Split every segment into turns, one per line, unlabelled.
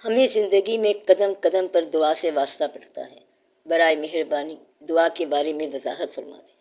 ہمیں زندگی میں قدم قدم پر دعا سے واسطہ پڑتا ہے۔ برائے مہربانی دعا کے بارے میں وضاحت فرما دیں۔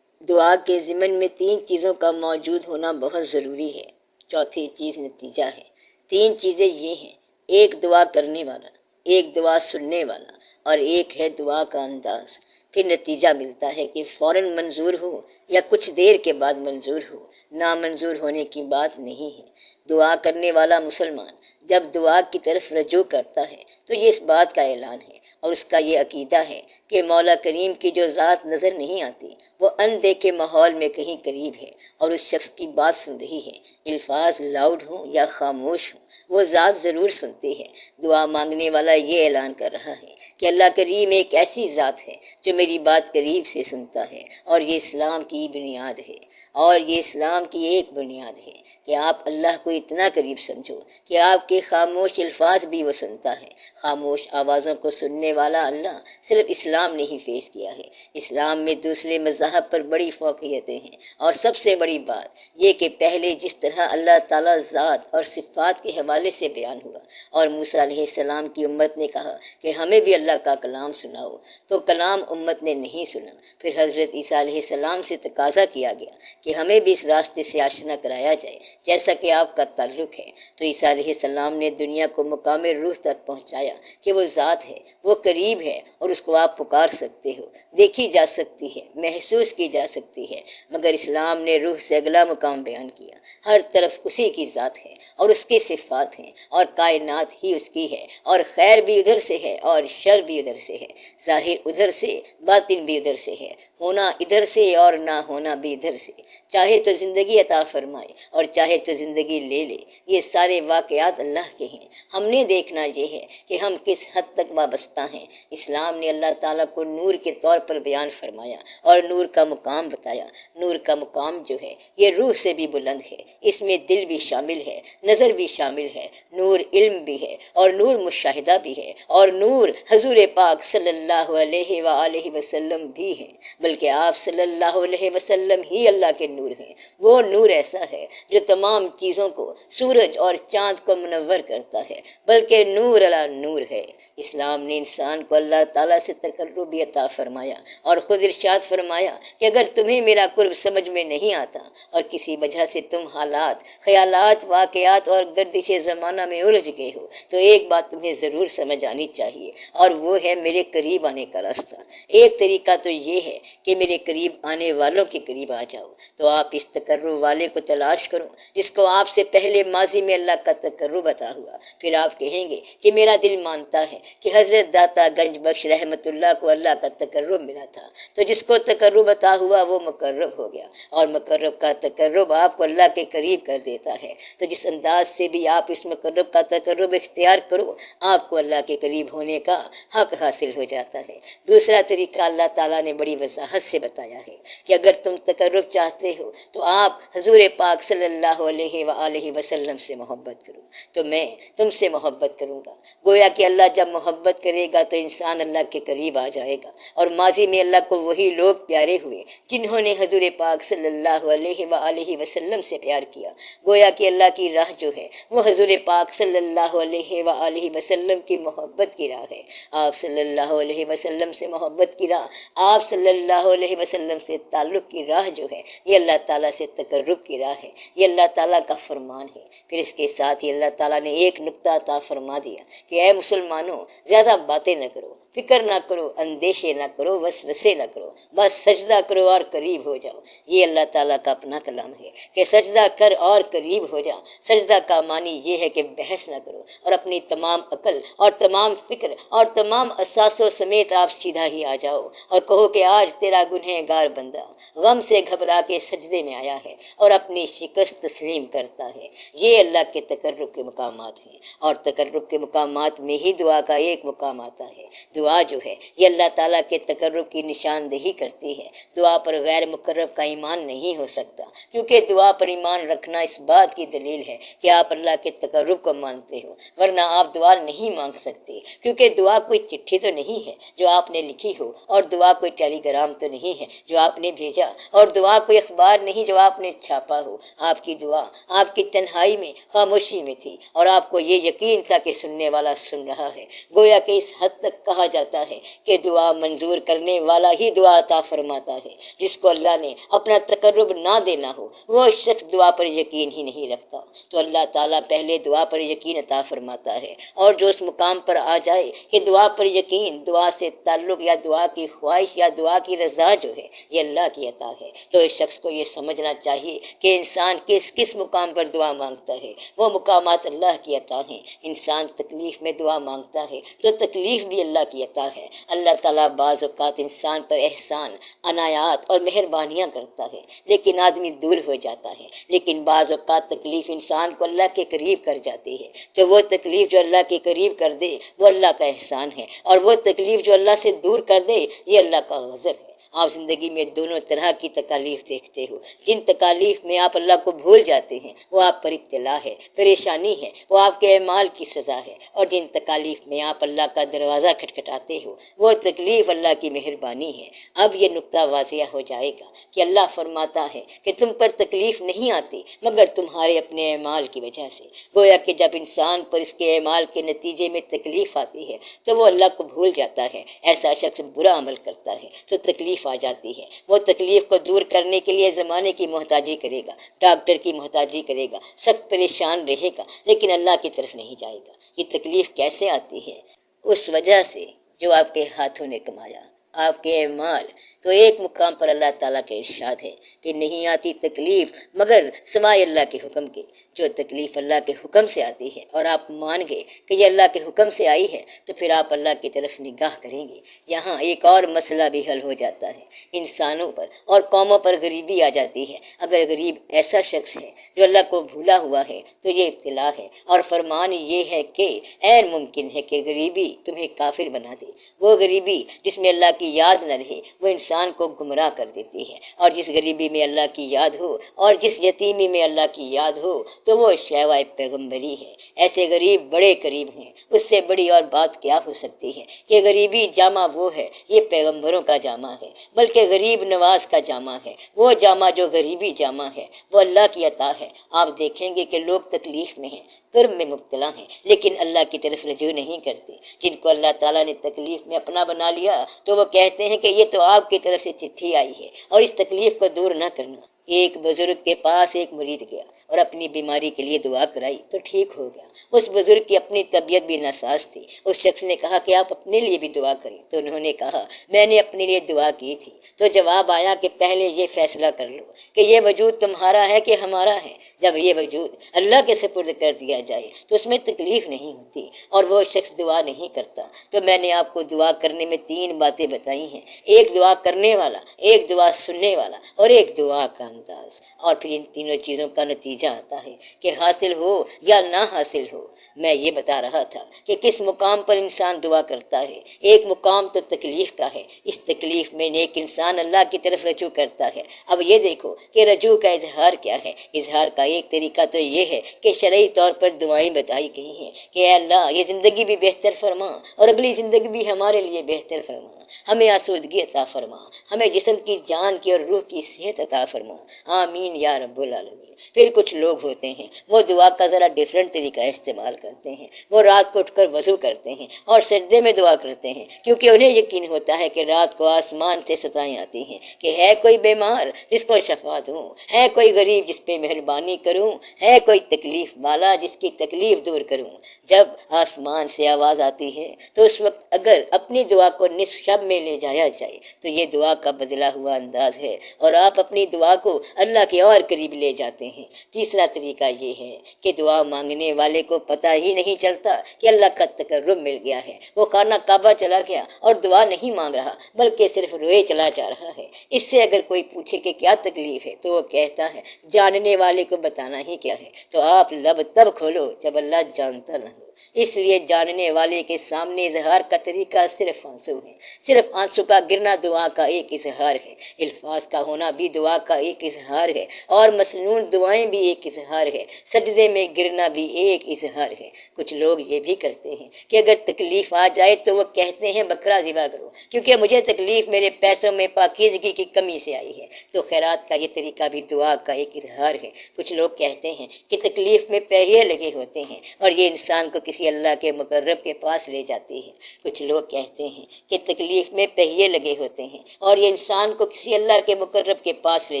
دعا کے ضمن میں 3 چیزوں کا موجود ہونا بہت ضروری ہے۔ چوتھی چیز نتیجہ ہے۔ 3 چیزیں یہ ہیں: ایک دعا کرنے والا، ایک دعا سننے والا، اور ایک ہے دعا کا انداز۔ پھر نتیجہ ملتا ہے کہ فوراً منظور ہو یا کچھ دیر کے بعد منظور ہو، نامنظور ہونے کی بات نہیں ہے۔ دعا کرنے والا مسلمان جب دعا کی طرف رجوع کرتا ہے تو یہ اس بات کا اعلان ہے اور اس کا یہ عقیدہ ہے کہ مولا کریم کی جو ذات نظر نہیں آتی وہ اندیکھے ماحول میں کہیں قریب ہے اور اس شخص کی بات سن رہی ہے۔ الفاظ لاؤڈ ہوں یا خاموش ہوں، وہ ذات ضرور سنتی ہے۔ دعا مانگنے والا یہ اعلان کر رہا ہے کہ اللہ کریم ایک ایسی ذات ہے جو میری بات قریب سے سنتا ہے، اور یہ اسلام کی بنیاد ہے۔ اور یہ اسلام کی ایک بنیاد ہے کہ آپ اللہ کو اتنا قریب سمجھو کہ آپ کے خاموش الفاظ بھی وہ سنتا ہے۔ خاموش آوازوں کو سننے والا اللہ صرف اسلام نے ہی پیش کیا ہے۔ اسلام میں دوسرے مذاہب پر بڑی فوقیتیں ہیں، اور سب سے بڑی بات یہ کہ پہلے جس طرح اللہ تعالیٰ ذات اور صفات کے حوالے سے بیان ہوا اور موسیٰ علیہ السلام کی امت نے کہا کہ ہمیں بھی اللہ کا کلام سناؤ، تو کلام امت نے نہیں سنا۔ پھر حضرت عیسیٰ علیہ السلام سے تقاضا کیا گیا کہ ہمیں بھی اس راستے سے آشنا کرایا جائے جیسا کہ آپ کا تعلق ہے۔ تو عیسیٰ علیہ السلام نے دنیا کو مقام روح تک پہنچایا کہ وہ ذات ہے، وہ قریب ہے، اور اس کو آپ پکار سکتے ہو، دیکھی جا سکتی ہے، محسوس کی جا سکتی ہے۔ مگر اسلام نے روح سے اگلا مقام بیان کیا۔ ہر طرف اسی کی ذات ہے اور اس کی صفات ہیں، اور کائنات ہی اس کی ہے، اور خیر بھی ادھر سے ہے اور شر بھی ادھر سے ہے، ظاہر ادھر سے، باطن بھی ادھر سے ہے، ہونا ادھر سے اور نہ ہونا بھی ادھر سے۔ چاہے تو زندگی عطا فرمائے اور چاہے تو زندگی لے لے، یہ سارے واقعات اللہ کے ہیں۔ ہم نے دیکھنا یہ ہے کہ ہم کس حد تک وابستہ ہیں۔ اسلام نے اللہ تعالیٰ کو نور کے طور پر بیان فرمایا اور نور کا مقام بتایا۔ نور کا مقام جو ہے یہ روح سے بھی بلند ہے، اس میں دل بھی شامل ہے، نظر بھی شامل ہے، نور علم بھی ہے اور نور مشاہدہ بھی ہے، اور نور حضور پاک صلی اللہ علیہ وآلہ وسلم بھی ہے، بلکہ آپ صلی اللہ علیہ وسلم ہی اللہ کے نور ہیں۔ وہ نور ایسا ہے جو تمام چیزوں کو، سورج اور چاند کو منور کرتا ہے، بلکہ نور علی نور ہے۔ اسلام نے انسان کو اللہ تعالیٰ سے تقرب عطا فرمایا اور خود ارشاد فرمایا کہ اگر تمہیں میرا قرب سمجھ میں نہیں آتا اور کسی وجہ سے تم حالات، خیالات، واقعات اور گردش زمانہ میں الجھ گئے ہو تو ایک بات تمہیں ضرور سمجھ آنی چاہیے، اور وہ ہے میرے قریب آنے کا راستہ۔ ایک طریقہ تو یہ ہے کہ میرے قریب آنے والوں کے قریب آ جاؤ، تو آپ اس تقرب والے کو تلاش کرو جس کو آپ سے پہلے ماضی میں اللہ کا تقرب عطا ہوا۔ پھر آپ کہیں گے کہ میرا دل مانتا ہے کہ حضرت داتا گنج بخش رحمت اللہ کو اللہ کا تقرب ملا تھا، تو جس کو تقرب عطا ہوا وہ مقرب ہو گیا، اور مقرب کا تقرب آپ کو اللہ کے قریب کر دیتا ہے۔ تو جس انداز سے بھی آپ اس مقرب کا تقرب اختیار کرو، آپ کو اللہ کے قریب ہونے کا حق حاصل ہو جاتا ہے۔ دوسرا طریقہ اللہ تعالیٰ نے بڑی وضاحت سے بتایا ہے کہ اگر تم تقرب چاہتے ہو تو آپ حضور پاک صلی اللہ علیہ وآلہ وسلم سے محبت کرو، تو میں تم سے محبت کروں گا۔ گویا کہ اللہ جب محبت کرے گا تو انسان اللہ کے قریب آ جائے گا، اور ماضی میں اللہ کو وہی لوگ پیارے ہوئے جنہوں نے حضور پاک صلی اللہ علیہ وآلہ وسلم سے پیار کیا۔ گویا کہ اللہ کی راہ جو ہے وہ حضور پاک صلی اللہ علیہ وآلہ وسلم کی محبت کی راہ ہے۔ آپ صلی اللہ علیہ وسلم سے محبت کی راہ، آپ صلی اللہ علیہ وسلم سے تعلق کی راہ جو ہے یہ اللہ تعالیٰ سے تقرب کی راہ ہے، یہ اللہ تعالیٰ کا فرمان ہے۔ پھر اس کے ساتھ ہی اللہ تعالیٰ نے ایک نقطہ عطا فرما دیا کہ اے مسلمانوں، زیادہ باتیں نہ کرو، فکر نہ کرو، اندیشے نہ کرو، وسوسے نہ کرو، بس سجدہ کرو اور قریب ہو جاؤ۔ یہ اللہ تعالیٰ کا اپنا کلام ہے کہ سجدہ کر اور قریب ہو جا۔ سجدہ کا معنی یہ ہے کہ بحث نہ کرو اور اپنی تمام عقل اور تمام فکر اور تمام احساسوں سمیت آپ سیدھا ہی آ جاؤ اور کہو کہ آج تیرا گنہگار بندہ غم سے گھبرا کے سجدے میں آیا ہے اور اپنی شکست تسلیم کرتا ہے۔ یہ اللہ کے تقرب کے مقامات ہیں، اور تقرب کے مقامات میں ہی دعا کا ایک مقام آتا ہے۔ دعا جو ہے یہ اللہ تعالیٰ کے تقرب کی نشاندہی کرتی ہے۔ دعا پر غیر مقرب کا ایمان نہیں ہو سکتا، کیونکہ دعا پر ایمان رکھنا اس بات کی دلیل ہے کہ آپ اللہ کے تقرب کو مانتے ہو، ورنہ آپ دعا نہیں مانگ سکتے، کیونکہ دعا کوئی چٹھی تو نہیں ہے جو آپ نے لکھی ہو، اور دعا کوئی ٹیلی گرام تو نہیں ہے جو آپ نے بھیجا، اور دعا کوئی اخبار نہیں جو آپ نے چھاپا ہو۔ آپ کی دعا آپ کی تنہائی میں، خاموشی میں تھی، اور آپ کو یہ یقین تھا کہ سننے والا سن رہا ہے۔ گویا کہ اس حد تک کہا جاتا ہے کہ دعا منظور کرنے والا ہی دعا عطا فرماتا ہے۔ جس کو اللہ نے اپنا تقرب نہ دینا ہو وہ شخص دعا پر یقین ہی نہیں رکھتا، تو اللہ تعالیٰ پہلے دعا پر یقین عطا فرماتا ہے، اور جو اس مقام پر آ جائے کہ دعا پر یقین، دعا سے تعلق یا دعا کی خواہش یا دعا کی رضا جو ہے یہ اللہ کی عطا ہے، تو اس شخص کو یہ سمجھنا چاہیے کہ انسان کس مقام پر دعا مانگتا ہے۔ وہ مقامات اللہ کی عطا ہیں۔ انسان تکلیف میں دعا مانگتا ہے تو تکلیف بھی اللہ کی عطا ہے۔ اللہ تعالیٰ بعض اوقات انسان پر احسان، عنایات اور مہربانیاں کرتا ہے، لیکن آدمی دور ہو جاتا ہے۔ لیکن بعض اوقات تکلیف انسان کو اللہ کے قریب کر جاتی ہے، تو وہ تکلیف جو اللہ کے قریب کر دے وہ اللہ کا احسان ہے، اور وہ تکلیف جو اللہ سے دور کر دے یہ اللہ کا غضب ہے۔ آپ زندگی میں دونوں طرح کی تکالیف دیکھتے ہو۔ جن تکالیف میں آپ اللہ کو بھول جاتے ہیں وہ آپ پر ابتلا ہے، پریشانی ہے، وہ آپ کے اعمال کی سزا ہے، اور جن تکالیف میں آپ اللہ کا دروازہ کھٹکھٹاتے ہو وہ تکلیف اللہ کی مہربانی ہے۔ اب یہ نقطہ واضح ہو جائے گا کہ اللہ فرماتا ہے کہ تم پر تکلیف نہیں آتی مگر تمہارے اپنے اعمال کی وجہ سے۔ گویا کہ جب انسان پر اس کے اعمال کے نتیجے میں تکلیف آتی ہے تو وہ اللہ کو بھول جاتا ہے۔ ایسا شخص برا عمل کرتا ہے تو تکلیف آ جاتی ہے، وہ تکلیف کو دور کرنے کے لیے زمانے کی محتاجی کرے گا، ڈاکٹر کی محتاجی کرے گا، سخت پریشان رہے گا، لیکن اللہ کی طرف نہیں جائے گا۔ یہ تکلیف کیسے آتی ہے؟ اس وجہ سے جو آپ کے ہاتھوں نے کمایا، آپ کے اعمال۔ تو ایک مقام پر اللہ تعالیٰ کا ارشاد ہے کہ نہیں آتی تکلیف مگر سوائے اللہ کے حکم کے۔ جو تکلیف اللہ کے حکم سے آتی ہے اور آپ مان گئے کہ یہ اللہ کے حکم سے آئی ہے تو پھر آپ اللہ کی طرف نگاہ کریں گے۔ یہاں ایک اور مسئلہ بھی حل ہو جاتا ہے۔ انسانوں پر اور قوموں پر غریبی آ جاتی ہے۔ اگر غریب ایسا شخص ہے جو اللہ کو بھولا ہوا ہے تو یہ ابتلا ہے، اور فرمان یہ ہے کہ عین ممکن ہے کہ غریبی تمہیں کافر بنا دے۔ وہ غریبی جس میں اللہ کی یاد نہ رہے وہ انسان کو گمراہ کر دیتی ہے، اور جس غریبی میں اللہ کی یاد ہو اور جس یتیمی میں اللہ کی یاد ہو تو وہ شیوائے پیغمبری ہے۔ ایسے غریب بڑے قریب ہیں، اس سے بڑی اور بات کیا ہو سکتی ہے کہ غریبی جامہ وہ ہے، یہ پیغمبروں کا جامہ ہے، بلکہ غریب نواز کا جامہ ہے۔ وہ جامہ جو غریبی جامہ ہے وہ اللہ کی عطا ہے۔ آپ دیکھیں گے کہ لوگ تکلیف میں ہیں، کرم میں مبتلا ہیں، لیکن اللہ کی طرف رجوع نہیں کرتے۔ جن کو اللہ تعالیٰ نے تکلیف میں اپنا بنا لیا تو وہ کہتے ہیں کہ یہ تو آپ کی طرف سے چٹھی آئی ہے اور اس تکلیف کو دور نہ کرنا۔ ایک بزرگ کے پاس ایک مرید گیا اور اپنی بیماری کے لیے دعا کرائی تو ٹھیک ہو گیا۔ اس بزرگ کی اپنی طبیعت بھی ناساز تھی۔ اس شخص نے کہا کہ آپ اپنے لیے بھی دعا کریں، تو انہوں نے کہا میں نے اپنے لیے دعا کی تھی، تو جواب آیا کہ پہلے یہ فیصلہ کر لو کہ یہ وجود تمہارا ہے کہ ہمارا ہے۔ جب یہ وجود اللہ کے سپرد کر دیا جائے تو اس میں تکلیف نہیں ہوتی اور وہ شخص دعا نہیں کرتا۔ تو میں نے آپ کو دعا کرنے میں 3 باتیں بتائی ہیں، ایک دعا کرنے والا، ایک دعا سننے والا اور ایک دعا کا انداز، اور پھر ان تینوں چیزوں کا نتیجہ آتا ہے کہ حاصل ہو یا نہ حاصل ہو۔ میں یہ بتا رہا تھا کہ کس مقام پر انسان دعا کرتا ہے۔ ایک مقام تو تکلیف کا ہے، اس تکلیف میں نیک انسان اللہ کی طرف رجوع کرتا ہے۔ اب یہ دیکھو کہ رجوع کا اظہار کیا ہے۔ اظہار کا ایک طریقہ تو یہ ہے کہ شرعی طور پر دعائیں بتائی گئی ہیں کہ اے اللہ یہ زندگی بھی بہتر فرما اور اگلی زندگی بھی ہمارے لیے بہتر فرما، ہمیں آسودگی عطا فرما، ہمیں جسم کی، جان کی اور روح کی صحت عطا فرما، آمین یا رب العالمین۔ پھر کچھ لوگ ہوتے ہیں وہ دعا کا ذرا ڈیفرنٹ طریقہ استعمال کرتے ہیں۔ وہ رات کو اٹھ کر وضو کرتے ہیں اور سجدے میں دعا کرتے ہیں، کیونکہ انہیں یقین ہوتا ہے کہ رات کو آسمان سے ستائیں آتی ہیں کہ ہے کوئی بیمار جس کو شفا دوں، ہے کوئی غریب جس پہ مہربانی کروں، ہے کوئی تکلیف والا جس کی تکلیف دور کروں۔ جب آسمان سے آواز آتی ہے تو اس وقت اگر اپنی دعا کو نصف شب میں لے جایا جائے تو یہ دعا کا بدلا ہوا انداز ہے اور آپ اپنی دعا کو اللہ کے اور قریب لے جاتے ہیں۔ تیسرا طریقہ یہ ہے کہ دعا مانگنے والے کو پتہ ہی نہیں چلتا کہ اللہ کا تقرب مل گیا ہے۔ وہ خانہ کعبہ چلا گیا اور دعا نہیں مانگ رہا بلکہ صرف روئے چلا جا رہا ہے۔ اس سے اگر کوئی پوچھے کہ کیا تکلیف ہے تو وہ کہتا ہے جاننے والے کو بتانا ہی کیا ہے۔ تو آپ لب تب کھولو جب اللہ جانتا نہ ہو۔ اس لیے جاننے والے کے سامنے اظہار کا طریقہ صرف آنسو ہے، صرف آنسو کا گرنا دعا کا ایک اظہار ہے، الفاظ کا ہونا بھی دعا کا ایک اظہار ہے، اور مسنون دعائیں بھی ایک اظہار ہے، سجدے میں گرنا بھی ایک اظہار ہے۔ کچھ لوگ یہ بھی کرتے ہیں کہ اگر تکلیف آ جائے تو وہ کہتے ہیں بکرا ذبح کرو، کیونکہ مجھے تکلیف میرے پیسوں میں پاکیزگی کی کمی سے آئی ہے۔ تو خیرات کا یہ طریقہ بھی دعا کا ایک اظہار ہے۔ کچھ لوگ کہتے ہیں کہ تکلیف میں پہیے لگے ہوتے ہیں اور یہ انسان کو کسی اللہ کے مقرب کے پاس لے جاتی ہے۔ کچھ لوگ کہتے ہیں کہ تکلیف میں پہیے لگے ہوتے ہیں اور یہ انسان کو کسی اللہ کے مقرب کے پاس لے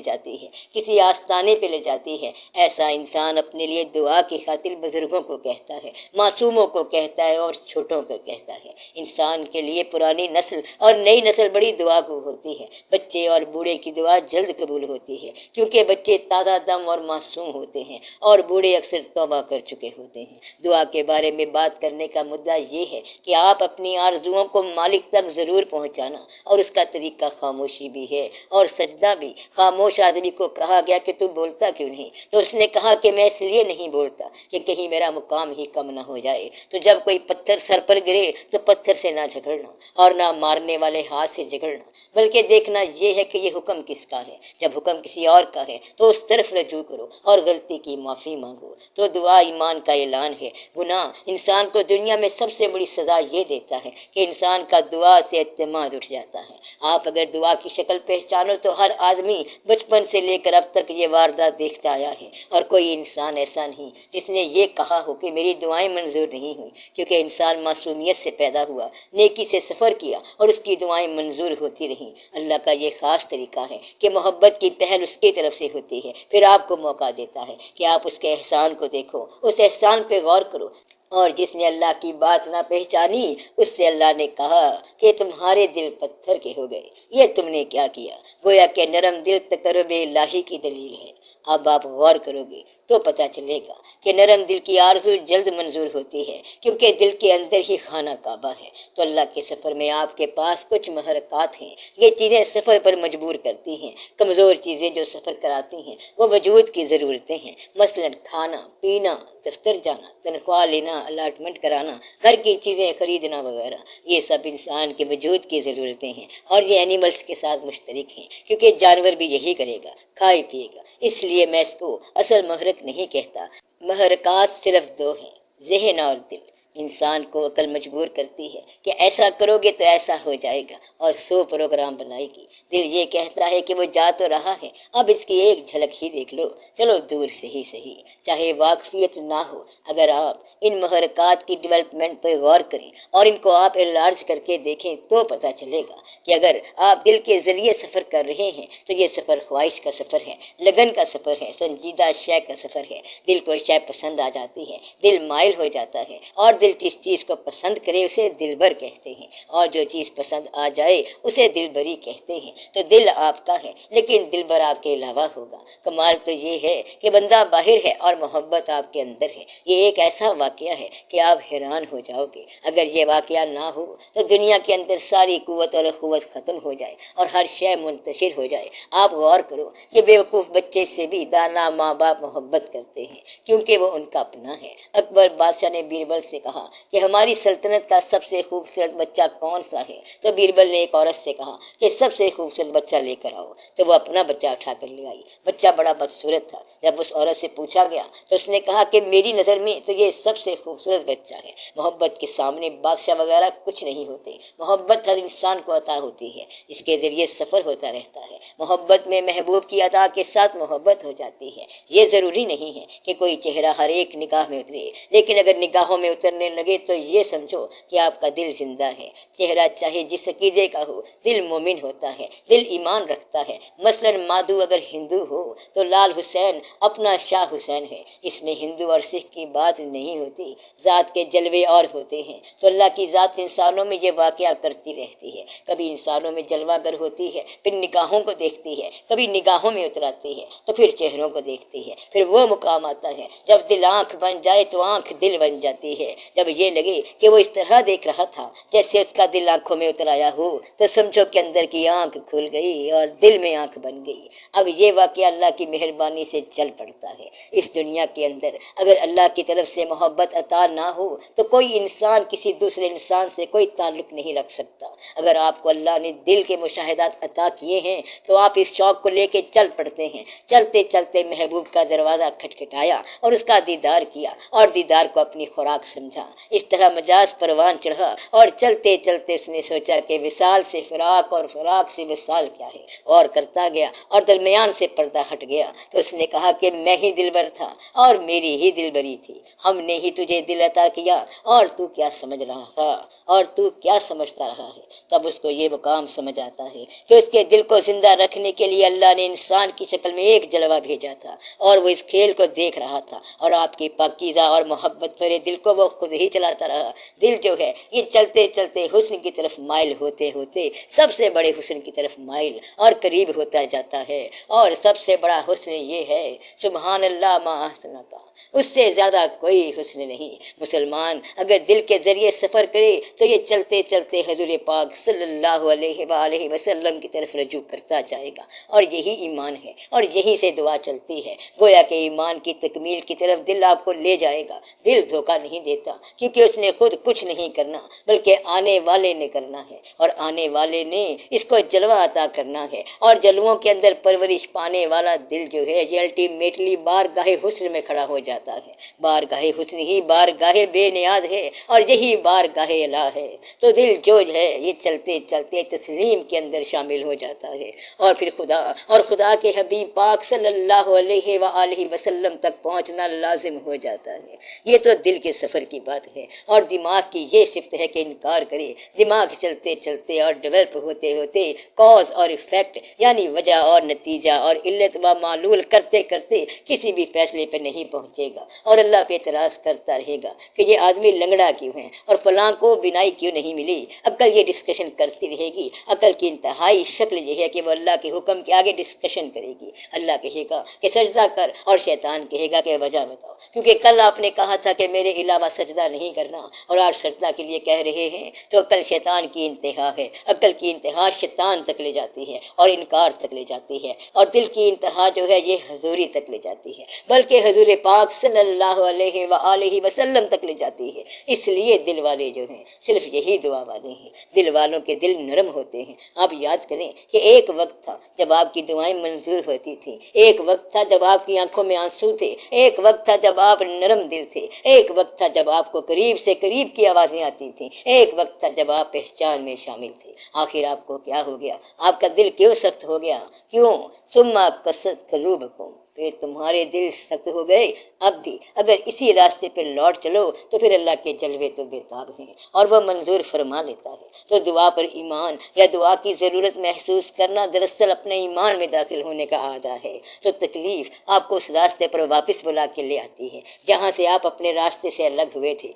جاتی ہے، کسی آستانے پہ لے جاتی ہے۔ ایسا انسان اپنے لیے دعا کی خاطر بزرگوں کو کہتا ہے، معصوموں کو کہتا ہے اور چھوٹوں کو کہتا ہے۔ انسان کے لیے پرانی نسل اور نئی نسل بڑی دعا کو ہوتی ہے۔ بچے اور بوڑھے کی دعا جلد قبول ہوتی ہے، کیونکہ بچے تازہ دم اور معصوم ہوتے ہیں اور بوڑھے اکثر توبہ کر چکے ہوتے ہیں۔ دعا کے بارے میں بات کرنے کا مدعا یہ ہے کہ آپ اپنی آرزوؤں کو مالک تک ضرور پہنچانا، اور اس کا طریقہ خاموشی بھی ہے اور سجدہ بھی۔ خاموش آدمی کو کہا گیا کہ تو بولتا کیوں نہیں؟ تو اس نے کہا کہ میں اس لیے نہیں بولتا کہ کہیں میرا مقام ہی کم نہ ہو جائے۔ تو جب کوئی پتھر سر پر گرے تو پتھر سے نہ جھگڑنا اور نہ مارنے والے ہاتھ سے جھگڑنا، بلکہ دیکھنا یہ ہے کہ یہ حکم کس کا ہے۔ جب حکم کسی اور کا ہے تو اس طرف رجوع کرو اور غلطی کی معافی مانگو۔ تو دعا ایمان کا اعلان ہے۔ گناہ انسان کو دنیا میں سب سے بڑی سزا یہ دیتا ہے کہ انسان کا دعا سے اعتماد اٹھ جاتا ہے۔ آپ اگر دعا کی شکل پہچانو تو ہر آدمی بچپن سے لے کر اب تک یہ واردات دیکھتا آیا ہے، اور کوئی انسان ایسا نہیں جس نے یہ کہا ہو کہ میری دعائیں منظور نہیں ہوئی، کیونکہ انسان معصومیت سے پیدا ہوا، نیکی سے سفر کیا اور اس کی دعائیں منظور ہوتی رہیں۔ اللہ کا یہ خاص طریقہ ہے کہ محبت کی پہل اس کی طرف سے ہوتی ہے، پھر آپ کو موقع دیتا ہے کہ آپ اس کے احسان کو دیکھو، اس احسان پہ غور کرو۔ اور جس نے اللہ کی بات نہ پہچانی اس سے اللہ نے کہا کہ تمہارے دل پتھر کے ہو گئے، یہ تم نے کیا کیا؟ گویا کہ نرم دل تقرب الہی کی دلیل ہے۔ اب آپ غور کرو گے تو پتہ چلے گا کہ نرم دل کی آرزو جلد منظور ہوتی ہے، کیونکہ دل کے اندر ہی خانہ کعبہ ہے۔ تو اللہ کے سفر میں آپ کے پاس کچھ محرکات ہیں، یہ چیزیں سفر پر مجبور کرتی ہیں۔ کمزور چیزیں جو سفر کراتی ہیں وہ وجود کی ضرورتیں ہیں، مثلا کھانا پینا، دفتر جانا، تنخواہ لینا، الاٹمنٹ کرانا، گھر کی چیزیں خریدنا وغیرہ۔ یہ سب انسان کے وجود کی ضرورتیں ہیں، اور یہ اینیملز کے ساتھ مشترک ہیں، کیونکہ جانور بھی یہی کرے گا، کھائے پیے گا۔ اس لیے میں اس کو اصل محرک نہیں کہتا۔ محرکات صرف دو ہیں، ذہن اور دل۔ انسان کو عقل مجبور کرتی ہے کہ ایسا کرو گے تو ایسا ہو جائے گا، اور 100 پروگرام بنائے گی۔ دل یہ کہتا ہے کہ وہ جا تو رہا ہے، اب اس کی ایک جھلک ہی دیکھ لو، چلو دور سے ہی صحیح، چاہے واقفیت نہ ہو۔ اگر آپ ان محرکات کی ڈیولپمنٹ پہ غور کریں اور ان کو آپ انلارج کر کے دیکھیں تو پتہ چلے گا کہ اگر آپ دل کے ذریعے سفر کر رہے ہیں تو یہ سفر خواہش کا سفر ہے، لگن کا سفر ہے، سنجیدہ شے کا سفر ہے۔ دل کو شے پسند آ جاتی ہے، دل مائل ہو جاتا ہے، اور دل جس چیز کو پسند کرے اسے دل بھر کہتے ہیں، اور جو چیز پسند آ جائے اسے دل بری کہتے ہیں۔ تو دل آپ کا ہے لیکن دل بھر آپ کے علاوہ ہوگا۔ کمال تو یہ ہے کہ بندہ باہر ہے اور محبت آپ کے اندر ہے۔ یہ ایک ایسا واقعہ ہے کہ آپ حیران ہو جاؤ گے۔ اگر یہ واقعہ نہ ہو تو دنیا کے اندر ساری قوت اور اخوت ختم ہو جائے اور ہر شے منتشر ہو جائے۔ آپ غور کرو کہ بیوقوف بچے سے بھی دانا ماں باپ محبت کرتے ہیں، کیونکہ وہ ان کا اپنا ہے۔ اکبر بادشاہ نے بیربل سے کہا کہ ہماری سلطنت کا سب سے خوبصورت بچہ کون سا ہے؟ تو بیربل نے ایک عورت سے کہا کہ سب سے خوبصورت بچہ لے کر آؤ۔ تو وہ اپنا بچہ اٹھا کر لے آئی۔ بچہ بڑا بدصورت تھا۔ جب اس عورت سے پوچھا گیا تو اس نے کہا کہ میری نظر میں تو یہ سب سے خوبصورت بچہ ہے۔ محبت کے سامنے بادشاہ وغیرہ کچھ نہیں ہوتے۔ محبت ہر انسان کو عطا ہوتی ہے، اس کے ذریعے سفر ہوتا رہتا ہے۔ محبت میں محبوب کی ادا کے ساتھ محبت ہو جاتی ہے۔ یہ ضروری نہیں ہے کہ کوئی چہرہ ہر ایک نگاہ میں اترے، لیکن اگر نگاہوں میں اترنے لگے تو یہ سمجھو کہ آپ کا دل زندہ ہے۔ چہرہ چاہے جس عقیدے کا ہو، دل مومن ہوتا ہے، دل ایمان رکھتا ہے۔ مثلا مادو اگر ہندو ہو تو لال حسین اپنا شاہ حسین ہے۔ اس میں ہندو اور سکھ کی بات نہیں ہوتی، ذات کے جلوے اور ہوتے ہیں۔ تو اللہ کی ذات انسانوں میں یہ واقعہ کرتی رہتی ہے، کبھی انسانوں میں جلوہ گر ہوتی ہے، پھر نگاہوں کو دیکھتی ہے، کبھی نگاہوں میں اتراتی ہے تو پھر چہروں کو دیکھتی ہے۔ پھر وہ مقام آتا ہے جب دل آنکھ بن جائے تو آنکھ دل بن جاتی ہے، جب یہ لگے کہ وہ اس طرح دیکھ رہا تھا جیسے اس کا دل آنکھوں میں اتر آیا ہو، تو سمجھو کہ اندر کی آنکھ کھل گئی اور دل میں آنکھ بن گئی۔ اب یہ واقعہ اللہ کی مہربانی سے چل پڑتا ہے۔ اس دنیا کے اندر اگر اللہ کی طرف سے محبت عطا نہ ہو تو کوئی انسان کسی دوسرے انسان سے کوئی تعلق نہیں رکھ سکتا۔ اگر آپ کو اللہ نے دل کے مشاہدات عطا کیے ہیں تو آپ اس شوق کو لے کے چل پڑتے ہیں۔ چلتے چلتے محبوب کا دروازہ کھٹکھٹایا اور اس کا دیدار کیا اور دیدار کو اپنی خوراک سمجھا۔ اس طرح مجاز پروان چڑھا اور چلتے چلتے اس نے سوچا کہ وصال سے فراق اور فراق سے وصال کیا ہے، اور کرتا گیا اور درمیان سے پردہ ہٹ گیا تو اس نے کہا کہ میں ہی دلبر تھا اور میری ہی دلبری تھی، ہم نے ہی تجھے دل عطا کیا اور تو کیا سمجھ رہا تھا اور تو کیا سمجھتا رہا ہے۔ تب اس کو یہ مقام سمجھ آتا ہے کہ اس کے دل کو زندہ رکھنے کے لیے اللہ نے انسان کی شکل میں ایک جلوہ بھیجا تھا اور وہ اس کھیل کو دیکھ رہا تھا، اور آپ کی پاکیزہ اور محبت بھرے دل کو وہ خود ہی چلاتا رہا۔ دل جو ہے یہ چلتے چلتے حسن کی طرف مائل ہوتے ہوتے سب سے بڑے حسن کی طرف مائل اور قریب ہوتا جاتا ہے، اور سب سے بڑا حسن یہ ہے سبحان اللہ ما احسن کا، اس سے زیادہ کوئی حسن نہیں۔ مسلمان اگر دل کے ذریعے سفر کرے تو یہ چلتے چلتے حضور پاک صلی اللہ علیہ وآلہ وسلم کی طرف رجوع کرتا جائے گا، اور یہی ایمان ہے اور یہیں سے دعا چلتی ہے۔ گویا کہ ایمان کی تکمیل کی طرف دل آپ کو لے جائے گا۔ دل دھوکہ نہیں دیتا کیونکہ اس نے خود کچھ نہیں کرنا بلکہ آنے والے نے کرنا ہے، اور آنے والے نے اس کو جلوہ عطا کرنا ہے، اور جلووں کے اندر پرورش پانے والا دل جو ہے یہ الٹیمیٹلی بارگاہ حسن میں کھڑا ہو جاتا ہے۔ بارگاہ حسن ہی بارگاہ بے نیاز ہے اور یہی بارگاہ الہ ہے۔ تو دل جو ہے یہ چلتے چلتے تسلیم کے اندر شامل ہو جاتا ہے، اور پھر خدا اور خدا کے حبیب پاک صلی اللہ علیہ وآلہ وسلم تک پہنچنا لازم ہو جاتا ہے۔ یہ تو دل کے سفر کی بات ہے، اور دماغ کی یہ صفت ہے کہ انکار کرے۔ دماغ چلتے چلتے اور ڈیولپ ہوتے ہوتے کاز اور ایفیکٹ یعنی وجہ اور نتیجہ اور علت و معلول کرتے کرتے کسی بھی فیصلے پہ نہیں پہنچے گا، اور اللہ پہ اعتراض کرتا رہے گا کہ یہ آدمی لنگڑا کیوں ہے اور فلاں کو بینائی کیوں نہیں ملی۔ عقل یہ ڈسکشن کرتی رہے گی۔ عقل کی انتہائی شکل یہ ہے کہ وہ اللہ کے حکم کے آگے ڈسکشن کرے گی۔ اللہ کہے گا کہ سجدہ کر اور شیطان کہے گا کہ وجہ بتاؤ، کیونکہ کل آپ نے کہا تھا کہ میرے علاوہ سجدہ نہیں کرنا اور آج سجدہ کے لیے کہہ رہے ہیں۔ تو عقل شیطان کی انتہا ہے، عقل کی انتہا شیطان تک لے جاتی ہے اور انکار تک لے جاتی ہے، اور دل کی انتہا جو ہے یہ حضوری تک لے جاتی ہے، بلکہ حضور پاک صلی اللہ علیہ وآلہ وسلم تک لے جاتی ہے۔ اس لیے دل والے جو ہیں صرف یہی دعا والے ہیں۔ دل والوں کے دل نرم ہوتے ہیں۔ آپ یاد کریں کہ ایک وقت تھا جب آپ کی دعائیں منظور ہوتی تھیں، ایک وقت تھا جب آپ کی آنکھوں میں آنسو تھے، ایک وقت تھا جب آپ نرم دل تھے، ایک وقت تھا جب آپ کو قریب سے قریب کی آوازیں آتی تھیں، ایک وقت تھا جب آپ پہچان میں شامل تھے۔ آخر آپ کو کیا ہو گیا؟ آپ کا دل کیوں سخت ہو گیا؟ کیوں؟ ثم قست قلوبکم، پھر تمہارے دل سخت ہو گئے۔ اب بھی اگر اسی راستے پہ لوٹ چلو تو پھر اللہ کے جلوے تو بےتاب ہیں اور وہ منظور فرما لیتا ہے۔ تو دعا پر ایمان یا دعا کی ضرورت محسوس کرنا دراصل اپنے ایمان میں داخل ہونے کا عادہ ہے۔ تو تکلیف آپ کو اس راستے پر واپس بلا کے لے آتی ہے جہاں سے آپ اپنے راستے سے الگ ہوئے تھے۔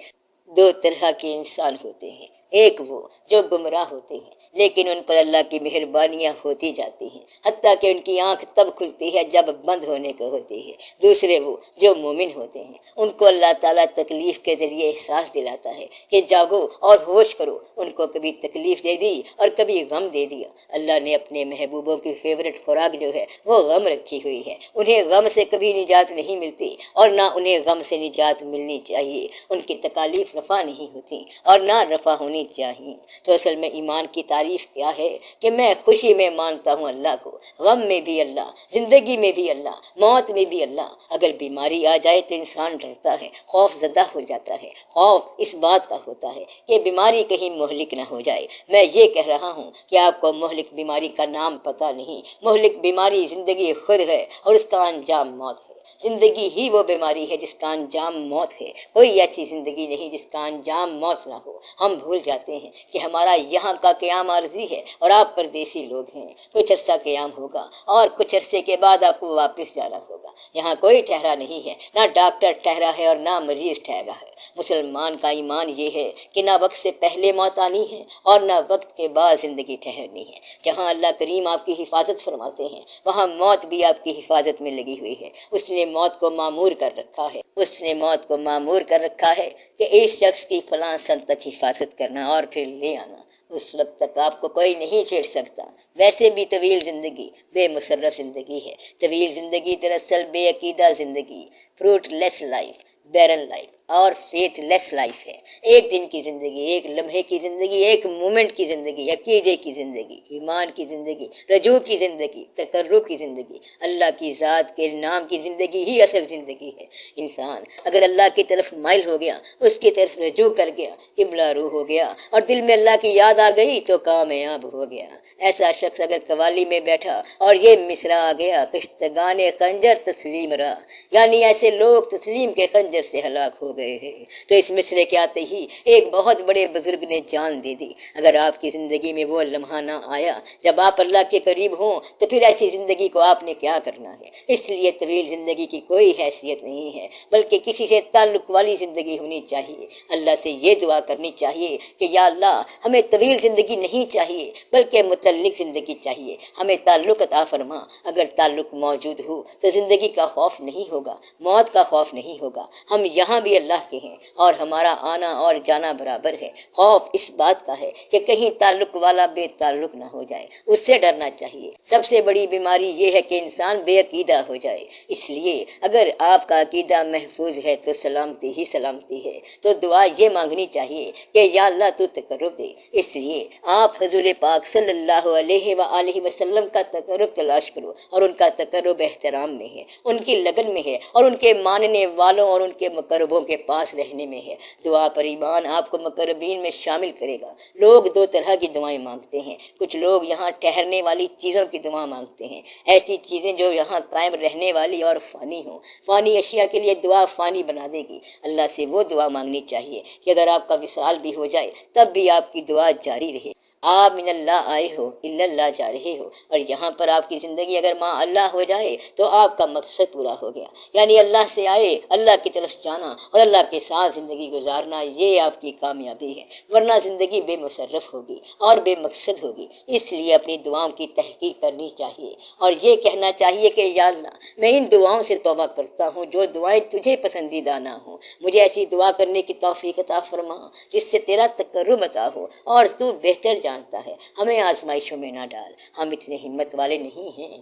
دو طرح کے انسان ہوتے ہیں، ایک وہ جو گمراہ ہوتے ہیں لیکن ان پر اللہ کی مہربانیاں ہوتی جاتی ہیں، حتیٰ کہ ان کی آنکھ تب کھلتی ہے جب بند ہونے کو ہوتی ہے۔ دوسرے وہ جو مومن ہوتے ہیں، ان کو اللہ تعالیٰ تکلیف کے ذریعے احساس دلاتا ہے کہ جاگو اور ہوش کرو۔ ان کو کبھی تکلیف دے دی اور کبھی غم دے دیا۔ اللہ نے اپنے محبوبوں کی فیورٹ خوراک جو ہے وہ غم رکھی ہوئی ہے۔ انہیں غم سے کبھی نجات نہیں ملتی اور نہ انہیں غم سے نجات ملنی چاہیے۔ ان کی تکالیف رفع نہیں ہوتی اور نہ رفع ہونی چاہیے۔ تو اصل میں ایمان کی تعریف کیا ہے کہ میں خوشی میں مانتا ہوں اللہ کو، غم میں بھی اللہ، زندگی میں بھی اللہ، موت میں بھی اللہ۔ اگر بیماری آ جائے تو انسان ڈرتا ہے، خوف زدہ ہو جاتا ہے۔ خوف اس بات کا ہوتا ہے کہ بیماری کہیں مہلک نہ ہو جائے۔ میں یہ کہہ رہا ہوں کہ آپ کو مہلک بیماری کا نام پتہ نہیں۔ مہلک بیماری زندگی خود ہے اور اس کا انجام موت ہے۔ زندگی ہی وہ بیماری ہے جس کا انجام موت ہے۔ کوئی ایسی زندگی نہیں جس کا انجام موت نہ ہو۔ ہم بھول جاتے جاتے ہیں کہ ہمارا یہاں کا قیام عارضی ہے اور آپ پردیسی لوگ ہیں، کچھ عرصہ قیام ہوگا اور کچھ عرصے کے بعد آپ کو واپس جانا ہوگا۔ یہاں کوئی ٹھہرا نہیں ہے، نہ ڈاکٹر ٹھہرا ہے اور نہ مریض ٹھہرا ہے۔ مسلمان کا ایمان یہ ہے کہ نہ وقت سے پہلے موت آنی ہے اور نہ وقت کے بعد زندگی ٹھہرنی ہے۔ جہاں اللہ کریم آپ کی حفاظت فرماتے ہیں وہاں موت بھی آپ کی حفاظت میں لگی ہوئی ہے۔ اس نے موت کو معمور کر رکھا ہے، اس نے موت کو معمور کر رکھا ہے کہ اس شخص کی فلاں سن تک حفاظت کرنا اور پھر لے آنا، اس وقت تک آپ کو کوئی نہیں چھیڑ سکتا۔ ویسے بھی طویل زندگی بے مسرف زندگی ہے۔ طویل زندگی دراصل بے عقیدہ زندگی، فروٹ لیس لائف، بیرن لائف اور فیتھ لیس لائف ہے۔ ایک دن کی زندگی، ایک لمحے کی زندگی، ایک مومنٹ کی زندگی، عقیدے کی زندگی، ایمان کی زندگی، رجوع کی زندگی، تقرب کی زندگی، اللہ کی ذات کے نام کی زندگی ہی اصل زندگی ہے۔ انسان اگر اللہ کی طرف مائل ہو گیا، اس کی طرف رجوع کر گیا، قبلہ رو ہو گیا اور دل میں اللہ کی یاد آ گئی تو کامیاب ہو گیا۔ ایسا شخص اگر قوالی میں بیٹھا اور یہ مصرع آ گیا، کشتگان خنجر تسلیم را، یعنی ایسے لوگ تسلیم کے خنجر سے ہلاک ہو گئے ہیں، تو اس مصرے کے آتے ہی ایک بہت بڑے بزرگ نے جان دے دی۔ اگر آپ کی زندگی میں وہ لمحہ نہ آیا جب آپ اللہ کے قریب ہوں تو پھر ایسی زندگی کو آپ نے کیا کرنا ہے؟ اس لیے طویل زندگی کی کوئی حیثیت نہیں ہے، بلکہ کسی سے تعلق والی زندگی ہونی چاہیے۔ اللہ سے یہ دعا کرنی چاہیے کہ یا اللہ ہمیں طویل زندگی نہیں چاہیے بلکہ متعلق زندگی چاہیے، ہمیں تعلق عطا فرما۔ اگر تعلق موجود ہو تو زندگی کا خوف نہیں ہوگا، موت کا خوف نہیں ہوگا۔ ہم یہاں بھی اللہ کے ہیں اور ہمارا آنا اور جانا برابر ہے۔ خوف اس بات کا ہے کہ کہیں تعلق والا بے تعلق نہ ہو جائے، اس سے ڈرنا چاہیے۔ سب سے بڑی بیماری یہ ہے کہ انسان بے عقیدہ ہو جائے۔ اس لیے اگر آپ کا عقیدہ محفوظ ہے تو سلامتی ہی سلامتی ہے۔ تو دعا یہ مانگنی چاہیے کہ یا اللہ تو تقرب دے۔ اس لیے آپ حضور پاک صلی اللہ علیہ وآلہ وسلم کا تقرب تلاش کرو، اور ان کا تقرب احترام میں ہے، ان کی لگن میں ہے، اور ان کے ماننے والوں اور ان کے مقربوں کے پاس رہنے میں ہے۔ دعا پر ایمان آپ کو مقربین میں شامل کرے گا۔ لوگ دو طرح کی دعائیں مانگتے ہیں، کچھ لوگ یہاں ٹھہرنے والی چیزوں کی دعا مانگتے ہیں، ایسی چیزیں جو یہاں قائم رہنے والی اور فانی ہوں۔ فانی اشیاء کے لیے دعا فانی بنا دے گی۔ اللہ سے وہ دعا مانگنی چاہیے کہ اگر آپ کا وصال بھی ہو جائے تب بھی آپ کی دعا جاری رہے۔ آپ من اللہ آئے ہو الا اللہ جا رہے ہو، اور یہاں پر آپ کی زندگی اگر ماں اللہ ہو جائے تو آپ کا مقصد پورا ہو گیا۔ یعنی اللہ سے آئے، اللہ کی طرف جانا اور اللہ کے ساتھ زندگی گزارنا، یہ آپ کی کامیابی ہے، ورنہ زندگی بے مصرف ہوگی اور بے مقصد ہوگی۔ اس لیے اپنی دعاؤں کی تحقیق کرنی چاہیے اور یہ کہنا چاہیے کہ یا اللہ میں ان دعاؤں سے توبہ کرتا ہوں جو دعائیں تجھے پسندیدہ نہ ہوں، مجھے ایسی دعا کرنے کی توفیق عطا فرما جس سے تیرا تقرب عطا ہو، اور تو بہتر جانتا ہے، ہمیں آزمائشوں میں نہ ڈال، ہم اتنے ہمت والے نہیں ہیں۔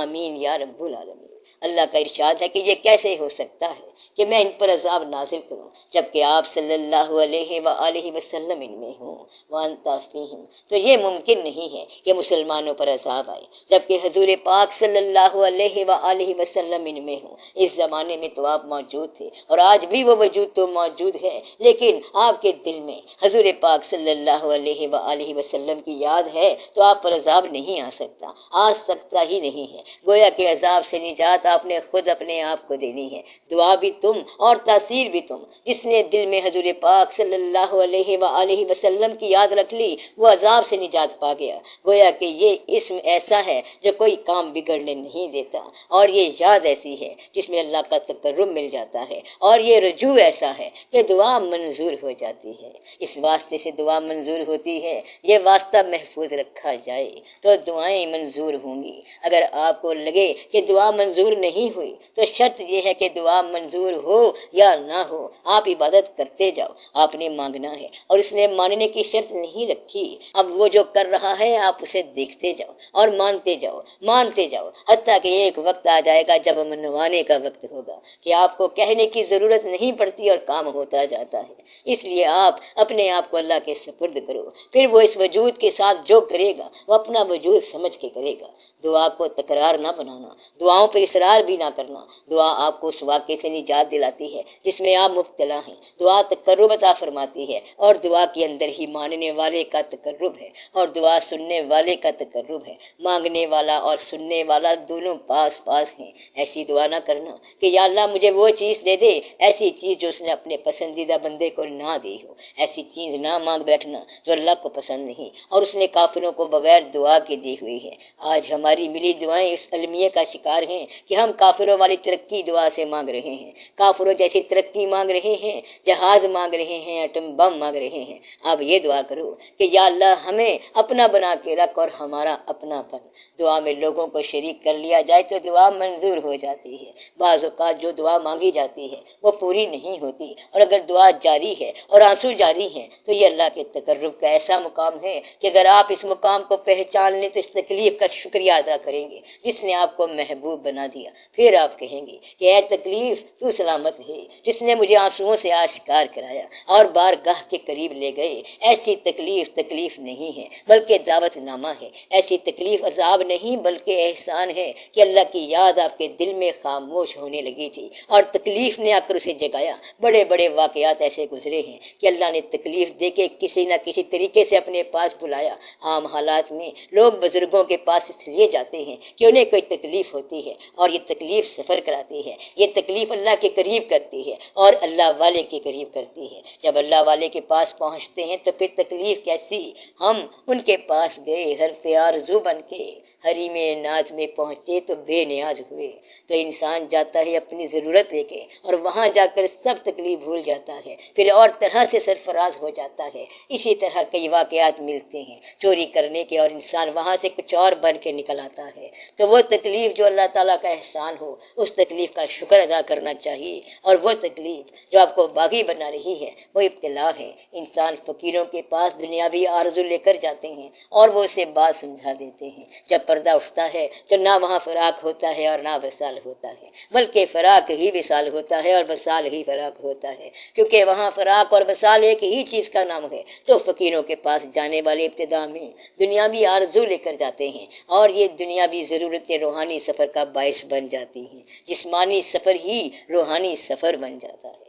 آمین یا رب العالمین۔ اللہ کا ارشاد ہے کہ یہ کیسے ہو سکتا ہے کہ میں ان پر عذاب نازل کروں جبکہ آپ صلی اللہ علیہ وآلہ وسلم ان میں ہوں، وانت فیہم، تو یہ ممکن نہیں ہے کہ مسلمانوں پر عذاب آئے جبکہ حضور پاک صلی اللہ علیہ وآلہ وسلم ان میں ہوں۔ اس زمانے میں تو آپ موجود تھے اور آج بھی وہ وجود تو موجود ہے، لیکن آپ کے دل میں حضور پاک صلی اللہ علیہ وآلہ وسلم کی یاد ہے تو آپ پر عذاب نہیں آ سکتا، آ سکتا ہی نہیں ہے۔ گویا کہ عذاب سے نجات آپ نے خود اپنے آپ کو دینی ہے۔ دعا بھی تم اور تاثیر بھی تم۔ جس نے دل میں حضور پاک صلی اللہ علیہ وآلہ وسلم کی یاد رکھ لی وہ عذاب سے نجات پا گیا۔ گویا کہ یہ اسم ایسا ہے جو کوئی کام بگڑنے نہیں دیتا، اور یہ یاد ایسی ہے جس میں اللہ کا تقرب مل جاتا ہے، اور یہ رجوع ایسا ہے کہ دعا منظور ہو جاتی ہے۔ اس واسطے سے دعا منظور ہوتی ہے، یہ واسطہ محفوظ رکھا جائے تو دعائیں منظور ہوں گی۔ اگر آپ کو لگے کہ دعا منظور نہیں ہوئی تو شرط یہ ہے کہ دعا منظور ہو یا نہ ہو، آپ عبادت کرتے جاؤ، آپ نے مانگنا ہے اور اس نے ماننے کی شرط نہیں رکھی۔ اب وہ جو کر رہا ہے آپ اسے دیکھتے جاؤ اور مانتے جاؤ، مانتے جاؤ، حتیٰ کہ ایک وقت آ جائے گا جب منوانے کا وقت ہوگا کہ آپ کو کہنے کی ضرورت نہیں پڑتی اور کام ہوتا جاتا ہے۔ اس لیے آپ اپنے آپ کو اللہ کے سپرد کرو، پھر وہ اس وجود کے ساتھ جو کرے گا وہ اپنا وجود سمجھ کے کرے گا۔ دعا کو تکرار نہ بنانا، دعاؤں پر اس اصرار بھی نہ کرنا۔ دعا آپ کو اس واقعے سے نجات دلاتی ہے جس میں آپ مبتلا ہیں۔ دعا تقرب عطا فرماتی ہے، اور دعا کے اندر ہی ماننے والے کا تقرب ہے، اور دعا سننے والے کا تقرب ہے۔ مانگنے والا اور سننے والا دونوں پاس پاس ہیں۔ ایسی دعا نہ کرنا کہ یا اللہ مجھے وہ چیز دے دے، ایسی چیز جو اس نے اپنے پسندیدہ بندے کو نہ دی ہو۔ ایسی چیز نہ مانگ بیٹھنا جو اللہ کو پسند نہیں، اور اس نے کافروں کو بغیر دعا کے دی ہوئی ہے۔ آج ہماری ملی دعائیں اس المیہ کا شکار ہیں کہ ہم کافروں والی ترقی دعا سے مانگ رہے ہیں، کافروں جیسی ترقی مانگ رہے ہیں، جہاز مانگ رہے ہیں، ایٹم بم مانگ رہے ہیں۔ اب یہ دعا کرو کہ یا اللہ ہمیں اپنا بنا کے رکھ اور ہمارا اپنا پن۔ دعا میں لوگوں کو شریک کر لیا جائے تو دعا منظور ہو جاتی ہے۔ بعض اوقات جو دعا مانگی جاتی ہے وہ پوری نہیں ہوتی، اور اگر دعا جاری ہے اور آنسو جاری ہیں تو یہ اللہ کے تقرب کا ایسا مقام ہے کہ اگر آپ اس مقام کو پہچان لیں تو اس تکلیف کا شکریہ ادا کریں گے جس نے آپ کو محبوب بنا دیا۔ پھر آپ کہیں گے کہ اے تکلیف تو سلامت ہے جس نے مجھے آنسوؤں سے آشکار کرایا اور بارگاہ کے قریب لے گئے۔ ایسی تکلیف نہیں ہے بلکہ دعوت نامہ ہے۔ ایسی تکلیف عذاب نہیں بلکہ احسان ہے کہ اللہ کی یاد آپ کے دل میں خاموش ہونے لگی تھی اور تکلیف نے آ کر اسے جگایا۔ بڑے بڑے واقعات ایسے گزرے ہیں کہ اللہ نے تکلیف دے کے کسی نہ کسی طریقے سے اپنے پاس بلایا۔ عام حالات میں لوگ بزرگوں کے پاس اس لیے جاتے ہیں کہ انہیں کوئی تکلیف ہوتی ہے، اور یہ تکلیف سفر کراتی ہے، یہ تکلیف اللہ کے قریب کرتی ہے اور اللہ والے کے قریب کرتی ہے۔ جب اللہ والے کے پاس پہنچتے ہیں تو پھر تکلیف کیسی؟ ہم ان کے پاس گئے حرف آرزو بن کے، حریم ناز میں پہنچے تو بے نیاز ہوئے۔ تو انسان جاتا ہے اپنی ضرورت لے کے، اور وہاں جا کر سب تکلیف بھول جاتا ہے، پھر اور طرح سے سرفراز ہو جاتا ہے۔ اسی طرح کئی واقعات ملتے ہیں چوری کرنے کے، اور انسان وہاں سے کچھ اور بن کے نکل آتا ہے۔ تو وہ تکلیف جو اللہ تعالیٰ کا احسان ہو، اس تکلیف کا شکر ادا کرنا چاہیے، اور وہ تکلیف جو آپ کو باغی بنا رہی ہے وہ ابتلا ہے۔ انسان فقیروں کے پاس دنیاوی آرزو لے کر جاتے ہیں اور وہ اسے بات سمجھا دیتے ہیں۔ جب پردہ اٹھتا ہے تو نہ وہاں فراق ہوتا ہے اور نہ وصال ہوتا ہے، بلکہ فراق ہی وصال ہوتا ہے اور وصال ہی فراق ہوتا ہے، کیونکہ وہاں فراق اور وصال ایک ہی چیز کا نام ہے۔ تو فقیروں کے پاس جانے والے ابتدا میں دنیاوی آرزو لے کر جاتے ہیں، اور یہ دنیاوی ضرورتیں روحانی سفر کا باعث بن جاتی ہیں۔ جسمانی سفر ہی روحانی سفر بن جاتا ہے۔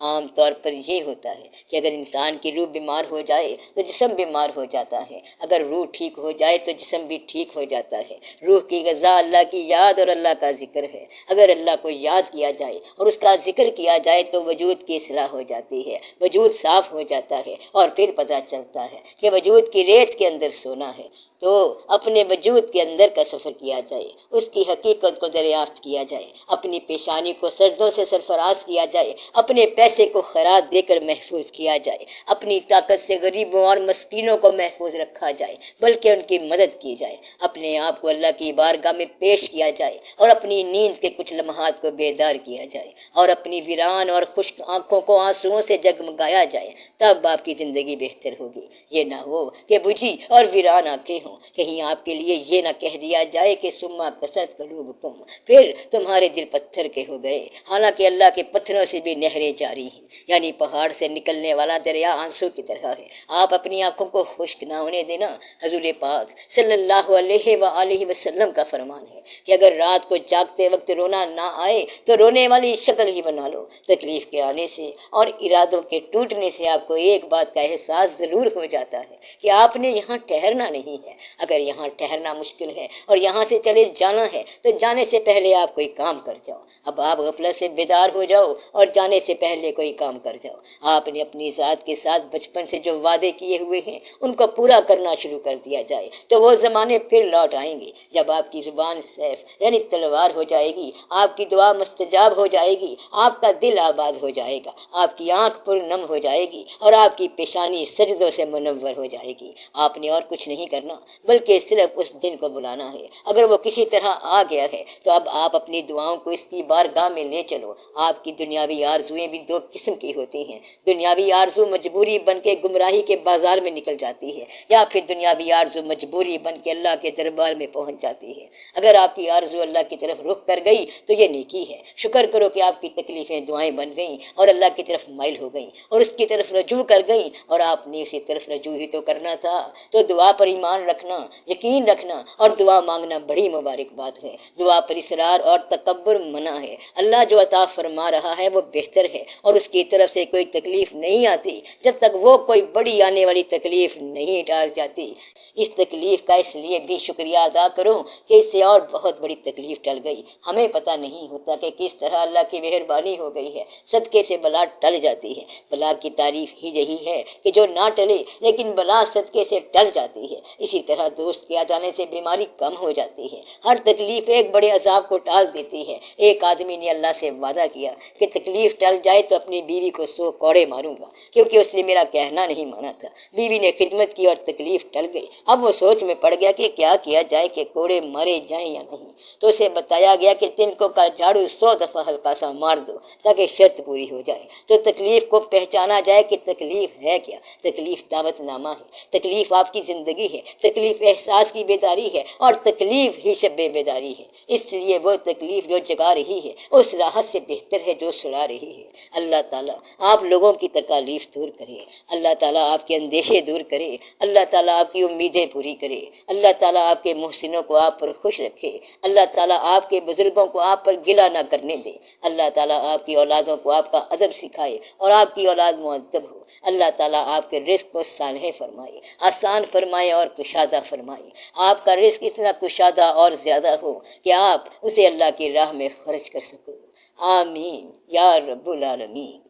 عام طور پر یہ ہوتا ہے کہ اگر انسان کی روح بیمار ہو جائے تو جسم بیمار ہو جاتا ہے، اگر روح ٹھیک ہو جائے تو جسم بھی ٹھیک ہو جاتا ہے۔ روح کی غذا اللہ کی یاد اور اللہ کا ذکر ہے۔ اگر اللہ کو یاد کیا جائے اور اس کا ذکر کیا جائے تو وجود کی اصلاح ہو جاتی ہے، وجود صاف ہو جاتا ہے، اور پھر پتہ چلتا ہے کہ وجود کی ریت کے اندر سونا ہے۔ تو اپنے وجود کے اندر کا سفر کیا جائے، اس کی حقیقت کو دریافت کیا جائے، اپنی پیشانی کو سجدوں سے سرفراز کیا جائے، اپنے پیسے کو خیرات دے کر محفوظ کیا جائے، اپنی طاقت سے غریبوں اور مسکینوں کو محفوظ رکھا جائے بلکہ ان کی مدد کی جائے، اپنے آپ کو اللہ کی بارگاہ میں پیش کیا جائے، اور اپنی نیند کے کچھ لمحات کو بیدار کیا جائے، اور اپنی ویران اور خشک آنکھوں کو آنسوؤں سے جگمگایا جائے، تب آپ کی زندگی بہتر ہوگی۔ یہ نہ ہو کہ بجھی اور ویران آنکھیں ہوں، کہیں آپ کے لیے یہ نہ کہہ دیا جائے کہ سما قصد قلوبکم، پھر تمہارے دل پتھر کے ہو گئے، حالانکہ اللہ کے پتھروں سے بھی نہریں جاری ہیں، یعنی پہاڑ سے نکلنے والا دریا آنسو کی طرح ہے۔ آپ اپنی آنکھوں کو خشک نہ ہونے دینا۔ حضور پاک صلی اللہ علیہ وآلہ وسلم کا فرمان ہے کہ اگر رات کو جاگتے وقت رونا نہ آئے تو رونے والی شکل ہی بنا لو۔ تکلیف کے آنے سے اور ارادوں کے ٹوٹنے سے آپ کو ایک بات کا احساس ضرور ہو جاتا ہے کہ آپ نے یہاں ٹھہرنا نہیں ہے۔ اگر یہاں ٹھہرنا مشکل ہے اور یہاں سے چلے جانا ہے تو جانے سے پہلے آپ کوئی کام کر جاؤ۔ اب آپ غفلت سے بیدار ہو جاؤ اور جانے سے پہلے کوئی کام کر جاؤ۔ آپ نے اپنی ذات کے ساتھ بچپن سے جو وعدے کیے ہوئے ہیں ان کو پورا کرنا شروع کر دیا جائے تو وہ زمانے پھر لوٹ آئیں گے جب آپ کی زبان سیف یعنی تلوار ہو جائے گی، آپ کی دعا مستجاب ہو جائے گی، آپ کا دل آباد ہو جائے گا، آپ کی آنکھ پر نم ہو جائے گی اور آپ کی پیشانی سجدوں سے منور ہو جائے گی۔ آپ نے اور کچھ نہیں کرنا بلکہ صرف اس دن کو بلانا ہے۔ اگر وہ کسی طرح آ گیا ہے تو اب آپ اپنی دعاؤں کو اس کی بارگاہ میں لے چلو۔ آپ کی دنیاوی آرزویں بھی دو قسم کی ہوتی ہیں۔ دنیاوی آرزو مجبوری بن کے گمراہی کے بازار میں نکل جاتی ہے، یا پھر دنیاوی آرزو مجبوری بن کے اللہ کے دربار میں پہنچ جاتی ہے۔ اگر آپ کی آرزو اللہ کی طرف رخ کر گئی تو یہ نیکی ہے۔ شکر کرو کہ آپ کی تکلیفیں دعائیں بن گئیں اور اللہ کی طرف مائل ہو گئیں اور اس کی طرف رجوع کر گئیں، اور آپ نے اسی طرف رجوع ہی تو کرنا تھا۔ تو دعا پر ایمان رکھنا، یقین رکھنا اور دعا مانگنا بڑی مبارک بات ہے۔ دعا پر اصرار اور تکبر منع ہے۔ اللہ جو عطا فرما رہا ہے وہ بہتر ہے اور اس کی طرف سے کوئی تکلیف نہیں آتی جب تک وہ کوئی بڑی آنے والی تکلیف نہیں ٹال جاتی۔ اس تکلیف کا اس لیے بھی شکریہ ادا کرو کہ اس سے اور بہت بڑی تکلیف ٹل گئی۔ ہمیں پتہ نہیں ہوتا کہ کس طرح اللہ کی مہربانی ہو گئی ہے، صدقے سے بلا ٹل جاتی ہے۔ بلا کی تعریف ہی یہی ہے کہ جو نہ ٹلے لیکن بلا صدقے سے ٹل جاتی ہے۔ اسی طرح دوست کے آ جانے سے بیماری کم ہو جاتی ہے۔ ہر تکلیف ایک بڑے عذاب کو ٹال دیتی ہے۔ ایک آدمی نے اللہ سے وعدہ کیا کہ تکلیف ٹل جائے تو اپنی بیوی کو 100 کوڑے ماروں گا، کیونکہ اس نے میرا کہنا نہیں مانا تھا۔ بیوی نے خدمت کی اور تکلیف ٹل گئی۔ اب وہ سوچ میں پڑ گیا کہ کیا کیا جائے کہ کوڑے مارے جائیں یا نہیں۔ تو اسے بتایا گیا کہ تنکوں کا جھاڑو 100 دفعہ ہلکا سا مار دو تاکہ شرط پوری ہو جائے، تو تکلیف کو پہچانا جائے کہ تکلیف ہے کیا۔ تکلیف دعوت نامہ ہے، تکلیف آپ کی زندگی ہے، تکلیف احساس کی بیداری ہے اور تکلیف ہی شب بیداری ہے۔ اس لیے وہ تکلیف جو جگا رہی ہے اس راحت سے بہتر ہے جو سلا رہی ہے۔ اللہ تعالیٰ آپ لوگوں کی تکالیف دور کرے، اللہ تعالیٰ آپ کے اندیشے دور کرے، اللہ تعالیٰ آپ کی امیدیں پوری کرے، اللہ تعالیٰ آپ کے محسنوں کو آپ پر خوش رکھے، اللہ تعالیٰ آپ کے بزرگوں کو آپ پر گلہ نہ کرنے دے، اللہ تعالیٰ آپ کی اولادوں کو آپ کا ادب سکھائے اور آپ کی اولاد مؤدب ہو، اللہ تعالیٰ آپ کے رزق کو صالح فرمائے، آسان فرمائے اور کشادہ فرمائے، آپ کا رزق اتنا کشادہ اور زیادہ ہو کہ آپ اسے اللہ کی راہ میں خرچ کر سکو۔ آمین یا رب العالمین۔